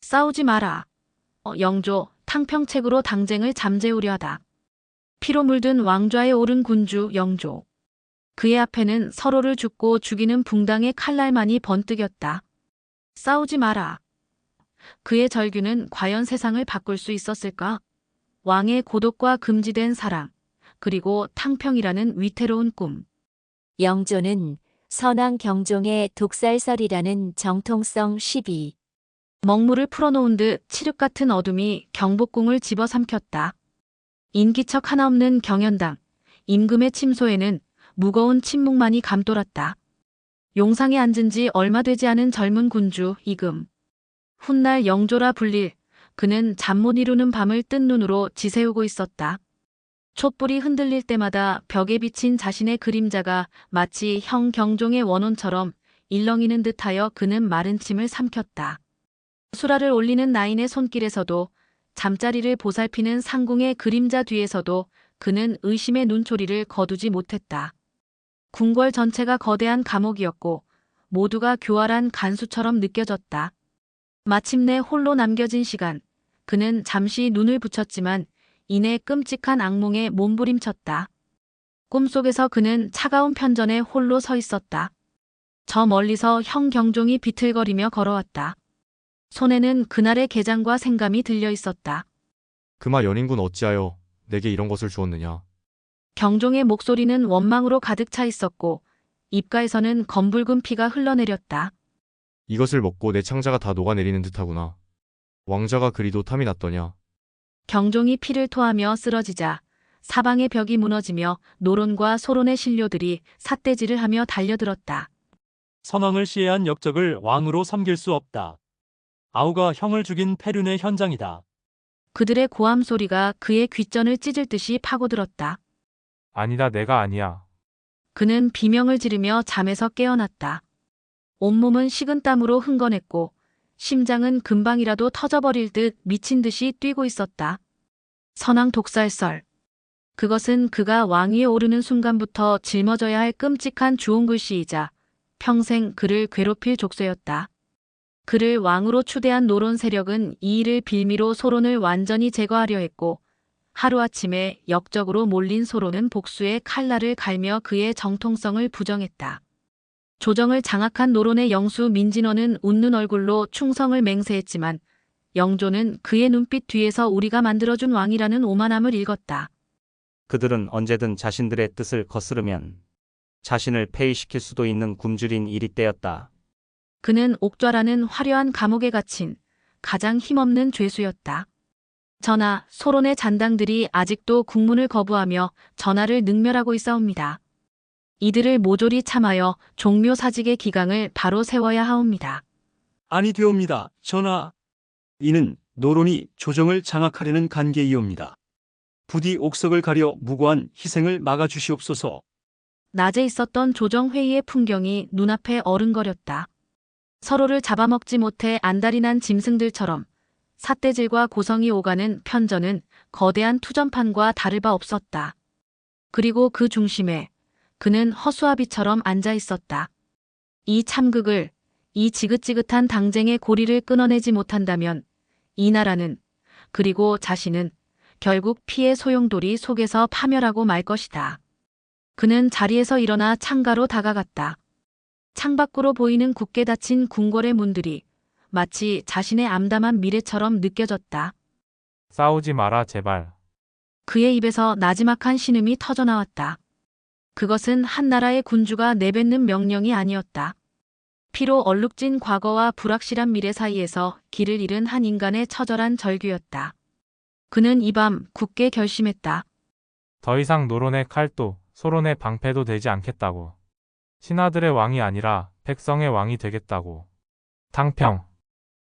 싸우지 마라. 영조, 탕평책으로 당쟁을 잠재우려 하다. 피로 물든 왕좌에 오른 군주 영조. 그의 앞에는 서로를 죽고 죽이는 붕당의 칼날만이 번뜩였다. 싸우지 마라. 그의 절규는 과연 세상을 바꿀 수 있었을까? 왕의 고독과 금지된 사랑, 그리고 탕평이라는 위태로운 꿈. 영조는 선왕 경종의 독살설이라는 정통성 시비. 먹물을 풀어놓은 듯 칠흑 같은 어둠이 경복궁을 집어삼켰다. 인기척 하나 없는 경연당, 임금의 침소에는 무거운 침묵만이 감돌았다. 용상에 앉은 지 얼마 되지 않은 젊은 군주 이금. 훗날 영조라 불릴 그는 잠 못 이루는 밤을 뜬 눈으로 지새우고 있었다. 촛불이 흔들릴 때마다 벽에 비친 자신의 그림자가 마치 형 경종의 원혼처럼 일렁이는 듯하여 그는 마른 침을 삼켰다. 수라를 올리는 나인의 손길에서도 잠자리를 보살피는 상궁의 그림자 뒤에서도 그는 의심의 눈초리를 거두지 못했다. 궁궐 전체가 거대한 감옥이었고 모두가 교활한 간수처럼 느껴졌다. 마침내 홀로 남겨진 시간, 그는 잠시 눈을 붙였지만 이내 끔찍한 악몽에 몸부림쳤다. 꿈속에서 그는 차가운 편전에 홀로 서 있었다. 저 멀리서 형 경종이 비틀거리며 걸어왔다. 손에는 그날의 게장과 생감이 들려 있었다. 금화 연인군 어찌하여 내게 이런 것을 주었느냐. 경종의 목소리는 원망으로 가득 차 있었고 입가에서는 검붉은 피가 흘러내렸다. 이것을 먹고 내 창자가 다 녹아내리는 듯하구나. 왕자가 그리도 탐이 났더냐. 경종이 피를 토하며 쓰러지자 사방의 벽이 무너지며 노론과 소론의 신료들이 삿대질을 하며 달려들었다. 선왕을 시해한 역적을 왕으로 섬길 수 없다. 아우가 형을 죽인 폐륜의 현장이다. 그들의 고함 소리가 그의 귓전을 찢을 듯이 파고들었다. 아니다, 내가 아니야. 그는 비명을 지르며 잠에서 깨어났다. 온몸은 식은땀으로 흥건했고 심장은 금방이라도 터져버릴 듯 미친 듯이 뛰고 있었다. 선왕 독살설. 그것은 그가 왕위에 오르는 순간부터 짊어져야 할 끔찍한 주홍글씨이자 평생 그를 괴롭힐 족쇄였다. 그를 왕으로 추대한 노론 세력은 이 일을 빌미로 소론을 완전히 제거하려 했고 하루아침에 역적으로 몰린 소론은 복수의 칼날을 갈며 그의 정통성을 부정했다. 조정을 장악한 노론의 영수 민진원은 웃는 얼굴로 충성을 맹세했지만 영조는 그의 눈빛 뒤에서 우리가 만들어준 왕이라는 오만함을 읽었다. 그들은 언제든 자신들의 뜻을 거스르면 자신을 폐위시킬 수도 있는 굶주린 일이 때였다. 그는 옥좌라는 화려한 감옥에 갇힌 가장 힘없는 죄수였다. 전하, 소론의 잔당들이 아직도 국문을 거부하며 전하를 능멸하고 있사옵니다. 이들을 모조리 참하여 종묘사직의 기강을 바로 세워야 하옵니다. 아니 되옵니다, 전하. 이는 노론이 조정을 장악하려는 간계이옵니다. 부디 옥석을 가려 무고한 희생을 막아주시옵소서. 낮에 있었던 조정회의의 풍경이 눈앞에 어른거렸다. 서로를 잡아먹지 못해 안달이 난 짐승들처럼 삿대질과 고성이 오가는 편전은 거대한 투전판과 다를 바 없었다. 그리고 그 중심에 그는 허수아비처럼 앉아 있었다. 이 참극을, 이 지긋지긋한 당쟁의 고리를 끊어내지 못한다면 이 나라는, 그리고 자신은 결국 피의 소용돌이 속에서 파멸하고 말 것이다. 그는 자리에서 일어나 창가로 다가갔다. 창밖으로 보이는 굳게 닫힌 궁궐의 문들이 마치 자신의 암담한 미래처럼 느껴졌다. 싸우지 마라, 제발. 그의 입에서 나지막한 신음이 터져나왔다. 그것은 한 나라의 군주가 내뱉는 명령이 아니었다. 피로 얼룩진 과거와 불확실한 미래 사이에서 길을 잃은 한 인간의 처절한 절규였다. 그는 이 밤 굳게 결심했다. 더 이상 노론의 칼도 소론의 방패도 되지 않겠다고. 신하들의 왕이 아니라 백성의 왕이 되겠다고. 탕평.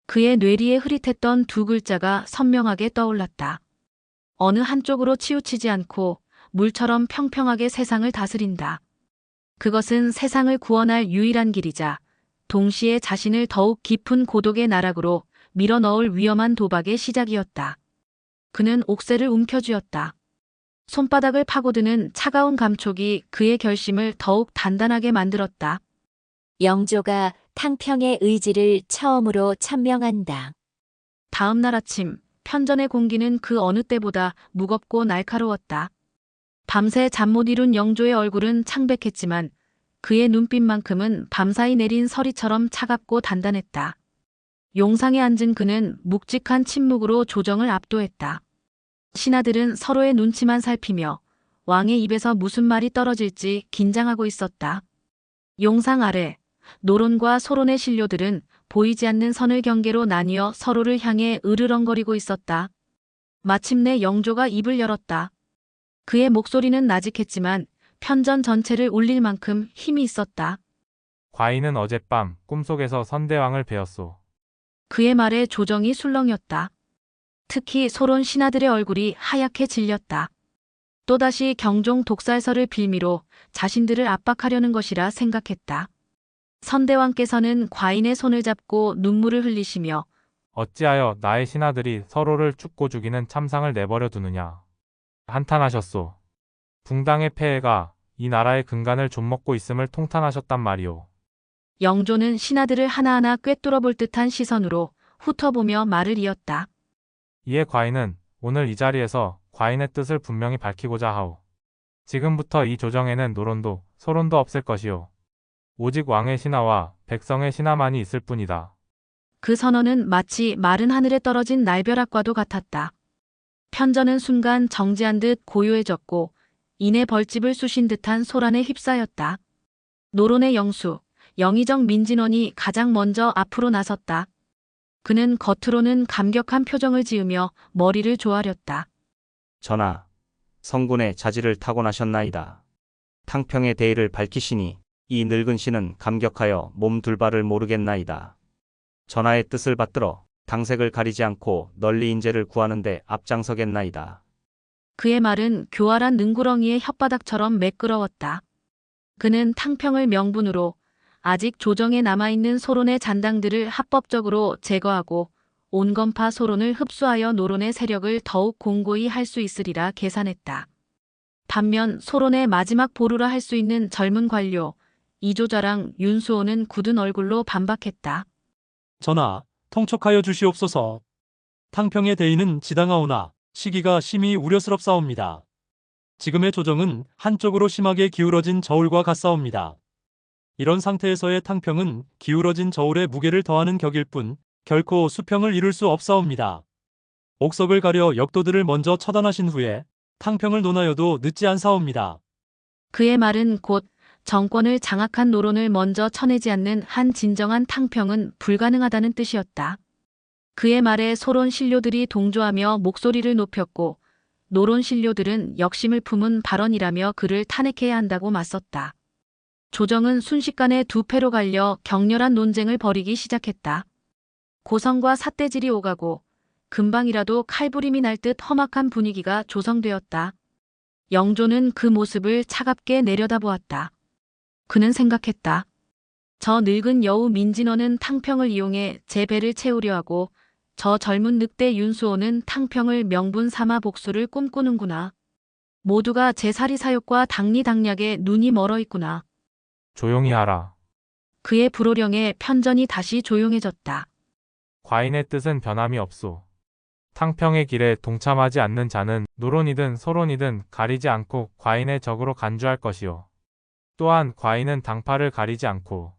그의 뇌리에 흐릿했던 두 글자가 선명하게 떠올랐다. 어느 한쪽으로 치우치지 않고 물처럼 평평하게 세상을 다스린다. 그것은 세상을 구원할 유일한 길이자 동시에 자신을 더욱 깊은 고독의 나락으로 밀어넣을 위험한 도박의 시작이었다. 그는 옥새를 움켜쥐었다. 손바닥을 파고드는 차가운 감촉이 그의 결심을 더욱 단단하게 만들었다. 영조가 탕평의 의지를 처음으로 천명한다. 다음 날 아침, 편전의 공기는 그 어느 때보다 무겁고 날카로웠다. 밤새 잠 못 이룬 영조의 얼굴은 창백했지만 그의 눈빛만큼은 밤사이 내린 서리처럼 차갑고 단단했다. 용상에 앉은 그는 묵직한 침묵으로 조정을 압도했다. 신하들은 서로의 눈치만 살피며 왕의 입에서 무슨 말이 떨어질지 긴장하고 있었다. 용상 아래 노론과 소론의 신료들은 보이지 않는 선을 경계로 나뉘어 서로를 향해 으르렁거리고 있었다. 마침내 영조가 입을 열었다. 그의 목소리는 나직했지만 편전 전체를 울릴 만큼 힘이 있었다. 과인은 어젯밤 꿈속에서 선대왕을 뵈었소. 그의 말에 조정이 술렁였다. 특히 소론 신하들의 얼굴이 하얗게 질렸다. 또다시 경종 독살설을 빌미로 자신들을 압박하려는 것이라 생각했다. 선대왕께서는 과인의 손을 잡고 눈물을 흘리시며 어찌하여 나의 신하들이 서로를 죽고 죽이는 참상을 내버려 두느냐. 한탄하셨소. 붕당의 폐해가 이 나라의 근간을 좀먹고 있음을 통탄하셨단 말이오. 영조는 신하들을 하나하나 꿰뚫어 볼 듯한 시선으로 훑어보며 말을 이었다. 이에 과인은 오늘 이 자리에서 과인의 뜻을 분명히 밝히고자 하오. 지금부터 이 조정에는 노론도 소론도 없을 것이오. 오직 왕의 신하와 백성의 신하만이 있을 뿐이다. 그 선언은 마치 마른 하늘에 떨어진 날벼락과도 같았다. 편전은 순간 정지한 듯 고요해졌고 이내 벌집을 쑤신 듯한 소란에 휩싸였다. 노론의 영수, 영의정 민진원이 가장 먼저 앞으로 나섰다. 그는 겉으로는 감격한 표정을 지으며 머리를 조아렸다. 전하, 성군의 자질을 타고나셨나이다. 탕평의 대의를 밝히시니 이 늙은 신은 감격하여 몸 둘 바를 모르겠나이다. 전하의 뜻을 받들어 당색을 가리지 않고 널리 인재를 구하는데 앞장서겠나이다. 그의 말은 교활한 능구렁이의 혓바닥처럼 매끄러웠다. 그는 탕평을 명분으로 아직 조정에 남아있는 소론의 잔당들을 합법적으로 제거하고 온건파 소론을 흡수하여 노론의 세력을 더욱 공고히 할 수 있으리라 계산했다. 반면 소론의 마지막 보루라 할 수 있는 젊은 관료 이조자랑 윤수호는 굳은 얼굴로 반박했다. 전하, 통촉하여 주시옵소서. 탕평의 대의는 지당하오나 시기가 심히 우려스럽사옵니다. 지금의 조정은 한쪽으로 심하게 기울어진 저울과 같사옵니다. 이런 상태에서의 탕평은 기울어진 저울에 무게를 더하는 격일 뿐 결코 수평을 이룰 수 없사옵니다. 옥석을 가려 역도들을 먼저 처단하신 후에 탕평을 논하여도 늦지 않사옵니다. 그의 말은 곧 정권을 장악한 노론을 먼저 쳐내지 않는 한 진정한 탕평은 불가능하다는 뜻이었다. 그의 말에 소론 신료들이 동조하며 목소리를 높였고 노론 신료들은 역심을 품은 발언이라며 그를 탄핵해야 한다고 맞섰다. 조정은 순식간에 두 패로 갈려 격렬한 논쟁을 벌이기 시작했다. 고성과 삿대질이 오가고 금방이라도 칼부림이 날 듯 험악한 분위기가 조성되었다. 영조는 그 모습을 차갑게 내려다보았다. 그는 생각했다. 저 늙은 여우 민진원은 탕평을 이용해 제 배를 채우려 하고 저 젊은 늑대 윤수호는 탕평을 명분 삼아 복수를 꿈꾸는구나. 모두가 제 사리사욕과 당리당략에 눈이 멀어 있구나. 조용히 하라. 그의 불호령에 편전이 다시 조용해졌다. 과인의 뜻은 변함이 없소. 탕평의 길에 동참하지 않는 자는 노론이든 소론이든 가리지 않고 과인의 적으로 간주할 것이요. 또한 과인은 당파를 가리지 않고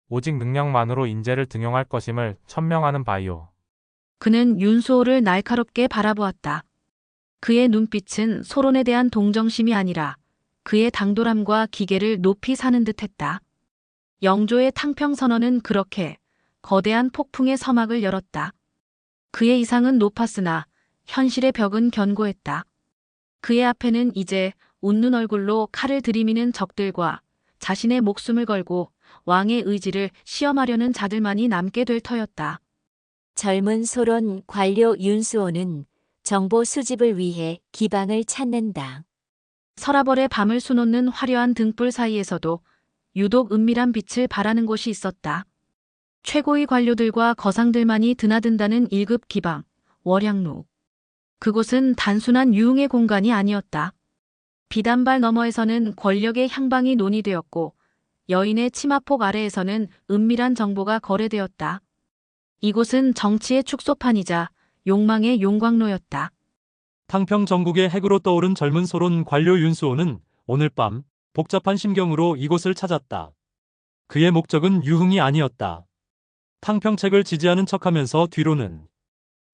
오직 능력만으로 인재를 등용할 것임을 천명하는 바이오. 그는 윤수호를 날카롭게 바라보았다. 그의 눈빛은 소론에 대한 동정심이 아니라 그의 당돌함과 기계를 높이 사는 듯했다. 영조의 탕평 선언은 그렇게 거대한 폭풍의 서막을 열었다. 그의 이상은 높았으나 현실의 벽은 견고했다. 그의 앞에는 이제 웃는 얼굴로 칼을 들이미는 적들과 자신의 목숨을 걸고 왕의 의지를 시험하려는 자들만이 남게 될 터였다. 젊은 소론 관료 윤수호는 정보 수집을 위해 기방을 찾는다. 서라벌의 밤을 수놓는 화려한 등불 사이에서도 유독 은밀한 빛을 발하는 곳이 있었다. 최고의 관료들과 거상들만이 드나든다는 1급 기방, 월양루. 그곳은 단순한 유흥의 공간이 아니었다. 비단발 너머에서는 권력의 향방이 논의되었고 여인의 치마폭 아래에서는 은밀한 정보가 거래되었다. 이곳은 정치의 축소판이자 욕망의 용광로였다. 탕평 전국의 핵으로 떠오른 젊은 소론 관료 윤수호는 오늘 밤 복잡한 심경으로 이곳을 찾았다. 그의 목적은 유흥이 아니었다. 탕평책을 지지하는 척하면서 뒤로는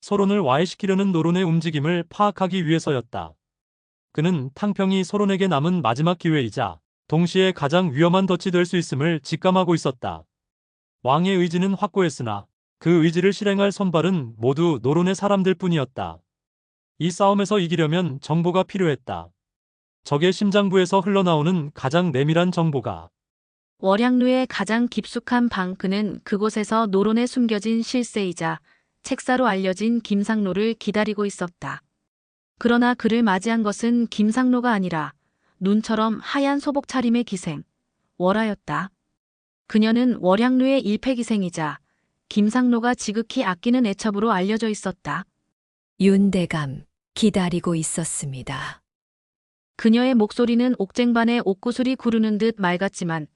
소론을 와해시키려는 노론의 움직임을 파악하기 위해서였다. 그는 탕평이 소론에게 남은 마지막 기회이자 동시에 가장 위험한 덫이 될 수 있음을 직감하고 있었다. 왕의 의지는 확고했으나 그 의지를 실행할 손발은 모두 노론의 사람들 뿐이었다. 이 싸움에서 이기려면 정보가 필요했다. 적의 심장부에서 흘러나오는 가장 내밀한 정보가 월양루의 가장 깊숙한 방, 그는 그곳에서 노론에 숨겨진 실세이자 책사로 알려진 김상로를 기다리고 있었다. 그러나 그를 맞이한 것은 김상로가 아니라 눈처럼 하얀 소복 차림의 기생, 월하였다. 그녀는 월양루의 일패기생이자 김상로가 지극히 아끼는 애첩으로 알려져 있었다. 윤대감, 기다리고 있었습니다. 그녀의 목소리는 옥쟁반의 옥구슬이 구르는 듯 맑았지만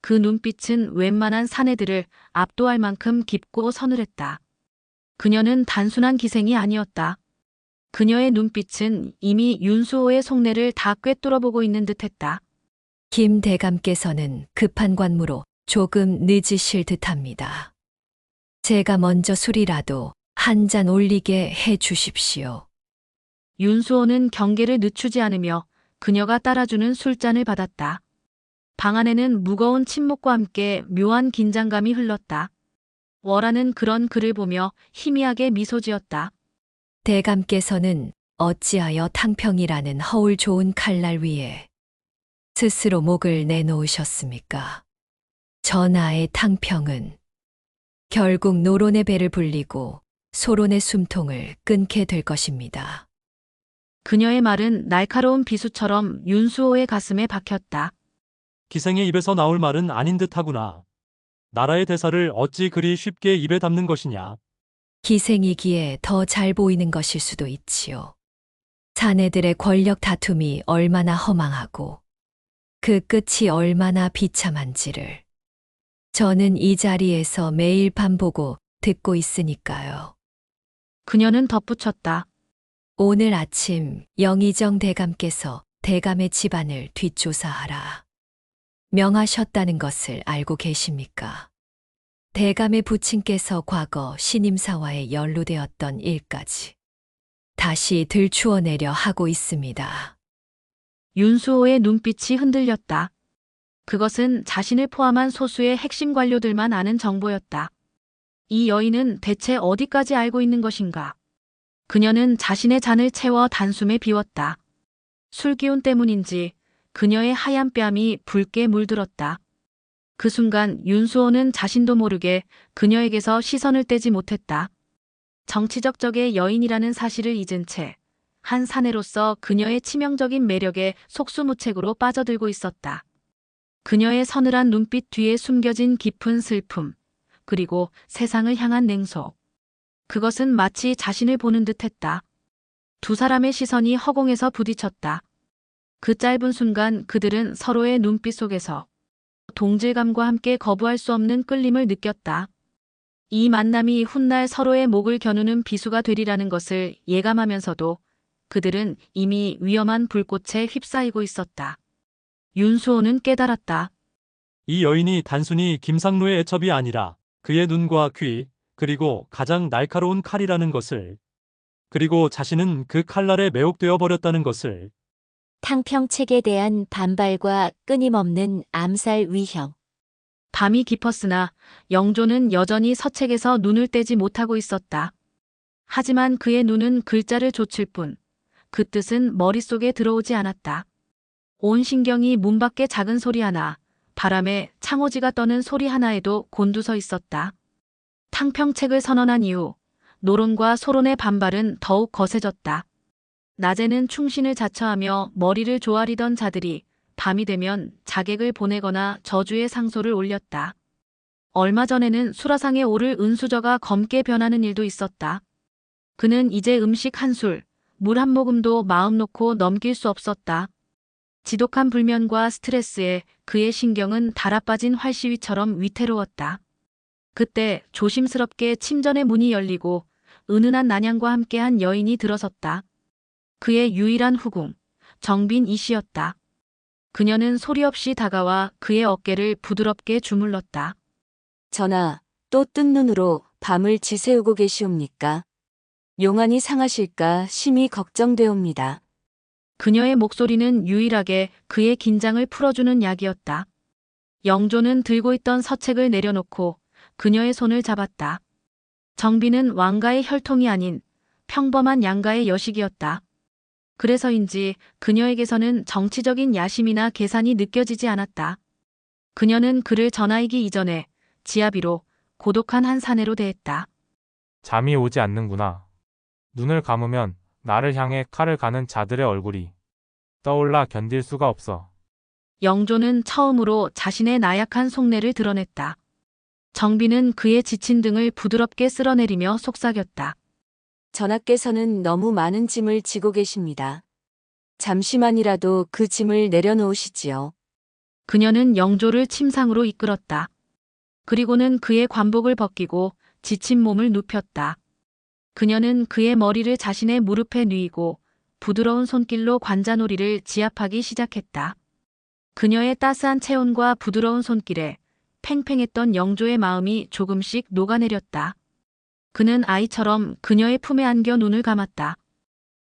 그 눈빛은 웬만한 사내들을 압도할 만큼 깊고 서늘했다. 그녀는 단순한 기생이 아니었다. 그녀의 눈빛은 이미 윤수호의 속내를 다 꿰뚫어보고 있는 듯했다. 김 대감께서는 급한 관무로 조금 늦으실 듯합니다. 제가 먼저 술이라도 한 잔 올리게 해 주십시오. 윤수호는 경계를 늦추지 않으며 그녀가 따라주는 술잔을 받았다. 방 안에는 무거운 침묵과 함께 묘한 긴장감이 흘렀다. 월하는 그런 그를 보며 희미하게 미소 지었다. 대감께서는 어찌하여 탕평이라는 허울 좋은 칼날 위에 스스로 목을 내놓으셨습니까? 전하의 탕평은 결국 노론의 배를 불리고 소론의 숨통을 끊게 될 것입니다. 그녀의 말은 날카로운 비수처럼 윤수호의 가슴에 박혔다. 기생의 입에서 나올 말은 아닌 듯하구나. 나라의 대사를 어찌 그리 쉽게 입에 담는 것이냐. 기생이기에 더 잘 보이는 것일 수도 있지요. 자네들의 권력 다툼이 얼마나 허망하고 그 끝이 얼마나 비참한지를 저는 이 자리에서 매일 밤 보고 듣고 있으니까요. 그녀는 덧붙였다. 오늘 아침 영의정 대감께서 대감의 집안을 뒷조사하라 명하셨다는 것을 알고 계십니까? 대감의 부친께서 과거 신임사와에 연루되었던 일까지 다시 들추어내려 하고 있습니다. 윤수호의 눈빛이 흔들렸다. 그것은 자신을 포함한 소수의 핵심 관료들만 아는 정보였다. 이 여인은 대체 어디까지 알고 있는 것인가? 그녀는 자신의 잔을 채워 단숨에 비웠다. 술기운 때문인지 그녀의 하얀 뺨이 붉게 물들었다. 그 순간 윤수호는 자신도 모르게 그녀에게서 시선을 떼지 못했다. 정치적 적의 여인이라는 사실을 잊은 채 한 사내로서 그녀의 치명적인 매력에 속수무책으로 빠져들고 있었다. 그녀의 서늘한 눈빛 뒤에 숨겨진 깊은 슬픔, 그리고 세상을 향한 냉소. 그것은 마치 자신을 보는 듯했다. 두 사람의 시선이 허공에서 부딪혔다. 그 짧은 순간 그들은 서로의 눈빛 속에서 동질감과 함께 거부할 수 없는 끌림을 느꼈다. 이 만남이 훗날 서로의 목을 겨누는 비수가 되리라는 것을 예감하면서도 그들은 이미 위험한 불꽃에 휩싸이고 있었다. 윤수호는 깨달았다. 이 여인이 단순히 김상로의 애첩이 아니라 그의 눈과 귀, 그리고 가장 날카로운 칼이라는 것을, 그리고 자신은 그 칼날에 매혹되어 버렸다는 것을. 탕평책에 대한 반발과 끊임없는 암살 위협. 밤이 깊었으나 영조는 여전히 서책에서 눈을 떼지 못하고 있었다. 하지만 그의 눈은 글자를 좇을 뿐 그 뜻은 머릿속에 들어오지 않았다. 온 신경이 문 밖의 작은 소리 하나, 바람에 창호지가 떠는 소리 하나에도 곤두서 있었다. 탕평책을 선언한 이후 노론과 소론의 반발은 더욱 거세졌다. 낮에는 충신을 자처하며 머리를 조아리던 자들이 밤이 되면 자객을 보내거나 저주의 상소를 올렸다. 얼마 전에는 수라상에 오를 은수저가 검게 변하는 일도 있었다. 그는 이제 음식 한 술, 물 한 모금도 마음 놓고 넘길 수 없었다. 지독한 불면과 스트레스에 그의 신경은 달아빠진 활시위처럼 위태로웠다. 그때 조심스럽게 침전의 문이 열리고 은은한 난향과 함께한 여인이 들어섰다. 그의 유일한 후궁, 정빈 이 씨였다. 그녀는 소리 없이 다가와 그의 어깨를 부드럽게 주물렀다. 전하, 또 뜬 눈으로 밤을 지새우고 계시옵니까? 용안이 상하실까 심히 걱정되옵니다. 그녀의 목소리는 유일하게 그의 긴장을 풀어주는 약이었다. 영조는 들고 있던 서책을 내려놓고 그녀의 손을 잡았다. 정빈은 왕가의 혈통이 아닌 평범한 양가의 여식이었다. 그래서인지 그녀에게서는 정치적인 야심이나 계산이 느껴지지 않았다. 그녀는 그를 전하이기 이전에 지아비로 고독한 한 사내로 대했다. 잠이 오지 않는구나. 눈을 감으면 나를 향해 칼을 가는 자들의 얼굴이 떠올라 견딜 수가 없어. 영조는 처음으로 자신의 나약한 속내를 드러냈다. 정빈은 그의 지친 등을 부드럽게 쓸어내리며 속삭였다. 전하께서는 너무 많은 짐을 지고 계십니다. 잠시만이라도 그 짐을 내려놓으시지요. 그녀는 영조를 침상으로 이끌었다. 그리고는 그의 관복을 벗기고 지친 몸을 눕혔다. 그녀는 그의 머리를 자신의 무릎에 누이고 부드러운 손길로 관자놀이를 지압하기 시작했다. 그녀의 따스한 체온과 부드러운 손길에 팽팽했던 영조의 마음이 조금씩 녹아내렸다. 그는 아이처럼 그녀의 품에 안겨 눈을 감았다.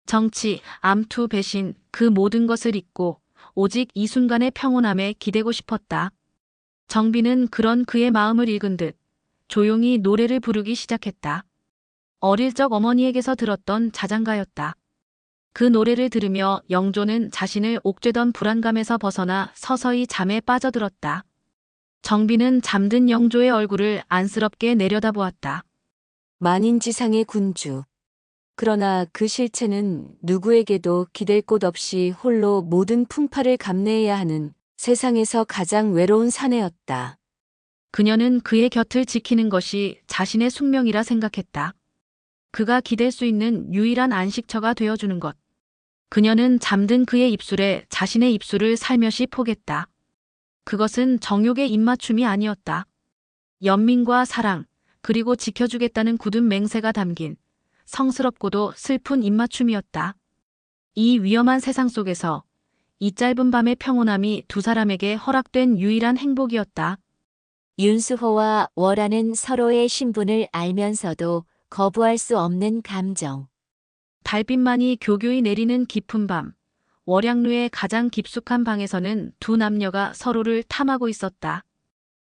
정치, 암투, 배신, 그 모든 것을 잊고 오직 이 순간의 평온함에 기대고 싶었다. 정빈은 그런 그의 마음을 읽은 듯 조용히 노래를 부르기 시작했다. 어릴 적 어머니에게서 들었던 자장가였다. 그 노래를 들으며 영조는 자신을 옥죄던 불안감에서 벗어나 서서히 잠에 빠져들었다. 정빈은 잠든 영조의 얼굴을 안쓰럽게 내려다보았다. 만인지상의 군주. 그러나 그 실체는 누구에게도 기댈 곳 없이 홀로 모든 풍파를 감내해야 하는 세상에서 가장 외로운 사내였다. 그녀는 그의 곁을 지키는 것이 자신의 숙명이라 생각했다. 그가 기댈 수 있는 유일한 안식처가 되어주는 것. 그녀는 잠든 그의 입술에 자신의 입술을 살며시 포겠다. 그것은 정욕의 입맞춤이 아니었다. 연민과 사랑, 그리고 지켜주겠다는 굳은 맹세가 담긴 성스럽고도 슬픈 입맞춤이었다. 이 위험한 세상 속에서 이 짧은 밤의 평온함이 두 사람에게 허락된 유일한 행복이었다. 윤수호와 월하는 서로의 신분을 알면서도 거부할 수 없는 감정. 달빛만이 교교히 내리는 깊은 밤, 월양루의 가장 깊숙한 방에서는 두 남녀가 서로를 탐하고 있었다.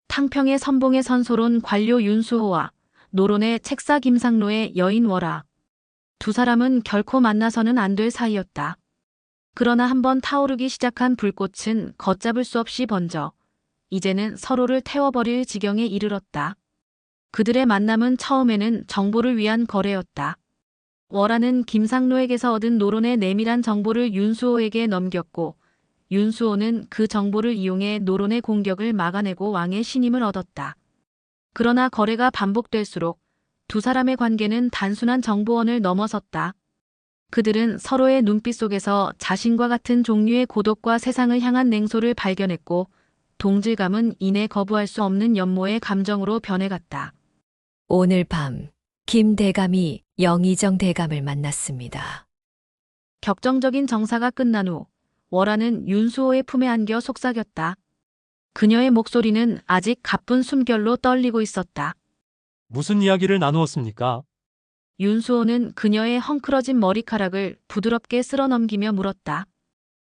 탕평의 선봉에 선소론 관료 윤수호와 노론의 책사 김상로의 여인 월하. 두 사람은 결코 만나서는 안 될 사이였다. 그러나 한번 타오르기 시작한 불꽃은 걷잡을 수 없이 번져 이제는 서로를 태워버릴 지경에 이르렀다. 그들의 만남은 처음에는 정보를 위한 거래였다. 월하는 김상로에게서 얻은 노론의 내밀한 정보를 윤수호에게 넘겼고 윤수호는 그 정보를 이용해 노론의 공격을 막아내고 왕의 신임을 얻었다. 그러나 거래가 반복될수록 두 사람의 관계는 단순한 정보원을 넘어섰다. 그들은 서로의 눈빛 속에서 자신과 같은 종류의 고독과 세상을 향한 냉소를 발견했고 동질감은 이내 거부할 수 없는 연모의 감정으로 변해갔다. 오늘 밤 김 대감이 영의정 대감을 만났습니다. 격정적인 정사가 끝난 후 월하는 윤수호의 품에 안겨 속삭였다. 그녀의 목소리는 아직 가쁜 숨결로 떨리고 있었다. 무슨 이야기를 나누었습니까? 윤수호는 그녀의 헝클어진 머리카락을 부드럽게 쓸어넘기며 물었다.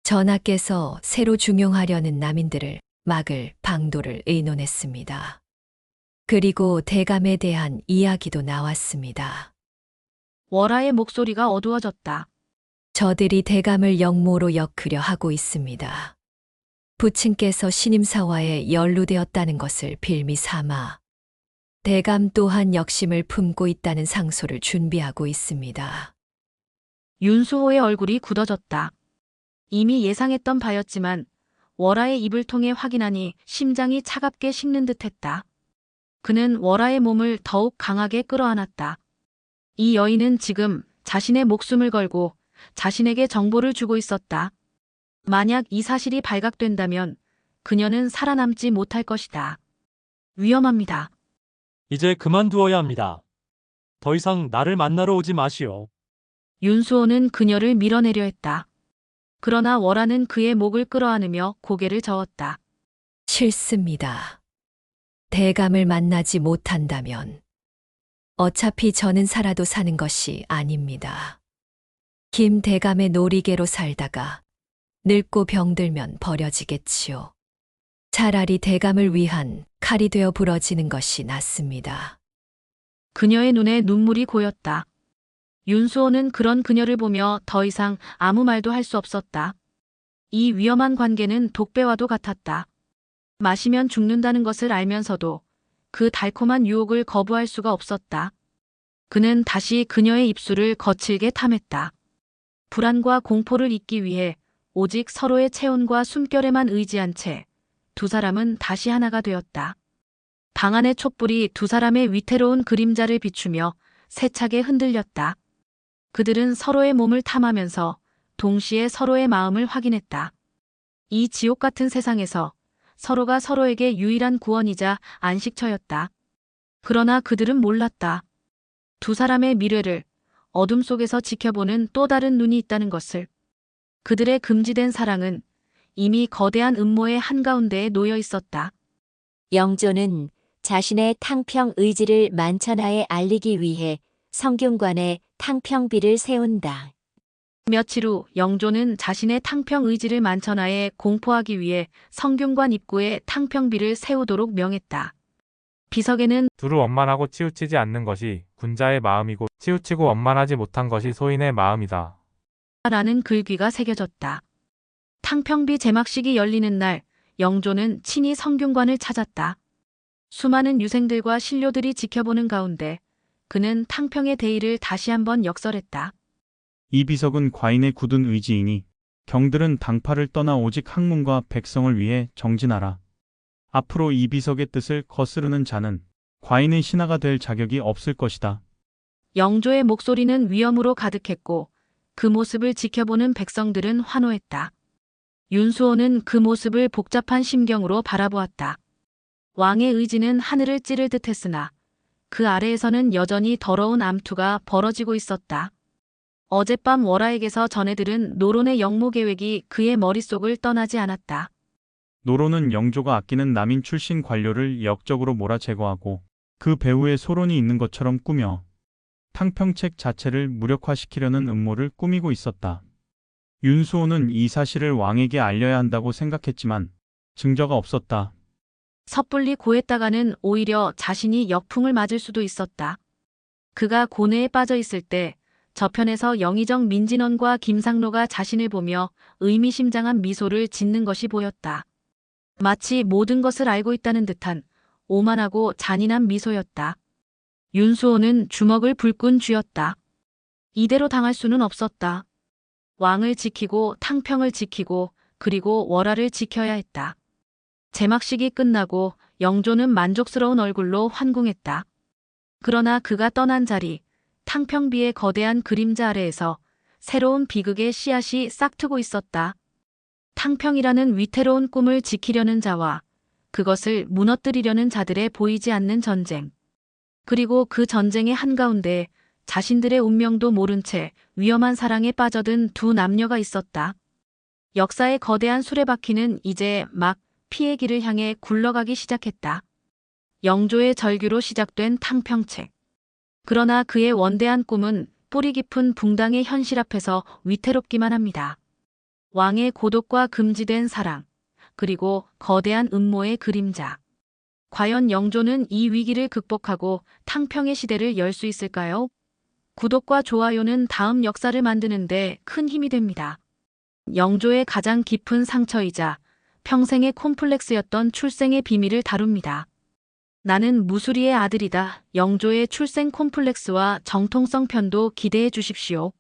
전하께서 새로 중용하려는 남인들을 막을 방도를 의논했습니다. 그리고 대감에 대한 이야기도 나왔습니다. 월하의 목소리가 어두워졌다. 저들이 대감을 영모로 엮으려 하고 있습니다. 부친께서 신임사와에 연루되었다는 것을 빌미 삼아 대감 또한 역심을 품고 있다는 상소를 준비하고 있습니다. 윤수호의 얼굴이 굳어졌다. 이미 예상했던 바였지만 월하의 입을 통해 확인하니 심장이 차갑게 식는 듯했다. 그는 월하의 몸을 더욱 강하게 끌어안았다. 이 여인은 지금 자신의 목숨을 걸고 자신에게 정보를 주고 있었다. 만약 이 사실이 발각된다면 그녀는 살아남지 못할 것이다. 위험합니다. 이제 그만두어야 합니다. 더 이상 나를 만나러 오지 마시오. 윤수호는 그녀를 밀어내려 했다. 그러나 월화는 그의 목을 끌어안으며 고개를 저었다. 싫습니다. 대감을 만나지 못한다면 어차피 저는 살아도 사는 것이 아닙니다. 김 대감의 놀이개로 살다가 늙고 병들면 버려지겠지요. 차라리 대감을 위한 칼이 되어 부러지는 것이 낫습니다. 그녀의 눈에 눈물이 고였다. 윤수호는 그런 그녀를 보며 더 이상 아무 말도 할 수 없었다. 이 위험한 관계는 독배와도 같았다. 마시면 죽는다는 것을 알면서도 그 달콤한 유혹을 거부할 수가 없었다. 그는 다시 그녀의 입술을 거칠게 탐했다. 불안과 공포를 잊기 위해 오직 서로의 체온과 숨결에만 의지한 채 두 사람은 다시 하나가 되었다. 방 안의 촛불이 두 사람의 위태로운 그림자를 비추며 세차게 흔들렸다. 그들은 서로의 몸을 탐하면서 동시에 서로의 마음을 확인했다. 이 지옥 같은 세상에서 서로가 서로에게 유일한 구원이자 안식처였다. 그러나 그들은 몰랐다. 두 사람의 미래를 어둠 속에서 지켜보는 또 다른 눈이 있다는 것을. 그들의 금지된 사랑은 이미 거대한 음모의 한가운데에 놓여 있었다. 영조는 자신의 탕평 의지를 만천하에 알리기 위해 성균관에 탕평비를 세운다. 며칠 후 영조는 자신의 탕평 의지를 만천하에 공포하기 위해 성균관 입구에 탕평비를 세우도록 명했다. 비석에는 두루 원만하고 치우치지 않는 것이 군자의 마음이고 치우치고 원만하지 못한 것이 소인의 마음이다. 라는 글귀가 새겨졌다. 탕평비 제막식이 열리는 날 영조는 친히 성균관을 찾았다. 수많은 유생들과 신료들이 지켜보는 가운데 그는 탕평의 대의를 다시 한번 역설했다. 이 비석은 과인의 굳은 의지이니 경들은 당파를 떠나 오직 학문과 백성을 위해 정진하라. 앞으로 이 비석의 뜻을 거스르는 자는 과인의 신하가 될 자격이 없을 것이다. 영조의 목소리는 위엄으로 가득했고 그 모습을 지켜보는 백성들은 환호했다. 윤수호는 그 모습을 복잡한 심경으로 바라보았다. 왕의 의지는 하늘을 찌를 듯했으나 그 아래에서는 여전히 더러운 암투가 벌어지고 있었다. 어젯밤 월화에게서 전해들은 노론의 영모 계획이 그의 머릿속을 떠나지 않았다. 노론은 영조가 아끼는 남인 출신 관료를 역적으로 몰아 제거하고 그 배후에 소론이 있는 것처럼 꾸며 탕평책 자체를 무력화시키려는 음모를 꾸미고 있었다. 윤수호는 이 사실을 왕에게 알려야 한다고 생각했지만 증거가 없었다. 섣불리 고했다가는 오히려 자신이 역풍을 맞을 수도 있었다. 그가 고뇌에 빠져 있을 때 저편에서 영의정 민진원과 김상로가 자신을 보며 의미심장한 미소를 짓는 것이 보였다. 마치 모든 것을 알고 있다는 듯한 오만하고 잔인한 미소였다. 윤수호는 주먹을 불끈 쥐었다. 이대로 당할 수는 없었다. 왕을 지키고 탕평을 지키고 그리고 월화를 지켜야 했다. 제막식이 끝나고 영조는 만족스러운 얼굴로 환궁했다. 그러나 그가 떠난 자리, 탕평비의 거대한 그림자 아래에서 새로운 비극의 씨앗이 싹트고 있었다. 탕평이라는 위태로운 꿈을 지키려는 자와 그것을 무너뜨리려는 자들의 보이지 않는 전쟁. 그리고 그 전쟁의 한가운데 자신들의 운명도 모른 채 위험한 사랑에 빠져든 두 남녀가 있었다. 역사의 거대한 수레바퀴는 이제 막 피의 길을 향해 굴러가기 시작했다. 영조의 절규로 시작된 탕평책. 그러나 그의 원대한 꿈은 뿌리 깊은 붕당의 현실 앞에서 위태롭기만 합니다. 왕의 고독과 금지된 사랑, 그리고 거대한 음모의 그림자. 과연 영조는 이 위기를 극복하고 탕평의 시대를 열 수 있을까요? 구독과 좋아요는 다음 역사를 만드는데 큰 힘이 됩니다. 영조의 가장 깊은 상처이자 평생의 콤플렉스였던 출생의 비밀을 다룹니다. 나는 무수리의 아들이다. 영조의 출생 콤플렉스와 정통성 편도 기대해 주십시오.